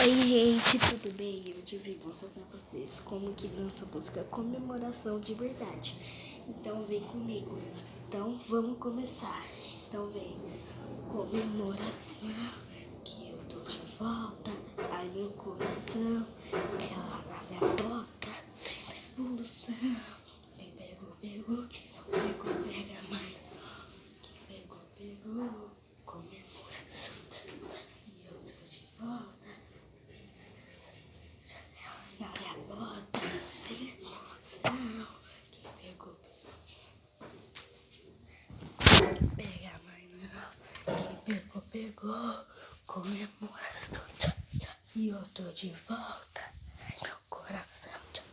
Oi gente, tudo bem? Hoje eu vim mostrar pra vocês como que dança a música Comemoração de Verdade. Então vem comigo. Então vamos começar. Então vem. Comemoração, que eu tô de volta. Ai meu coração, ela na minha bota. Evolução, quem pegou, pegou. Quem não pegou, pega mais. Quem pegou, pegou. Comemoração, e eu tô de volta. Na minha bota, sem emoção. Quem pegou, pegou. Pega a mãe, não. Quem pegou, pegou. Comemoração, tchá, tchá. E eu tô de volta. Ai, meu coração, tchá,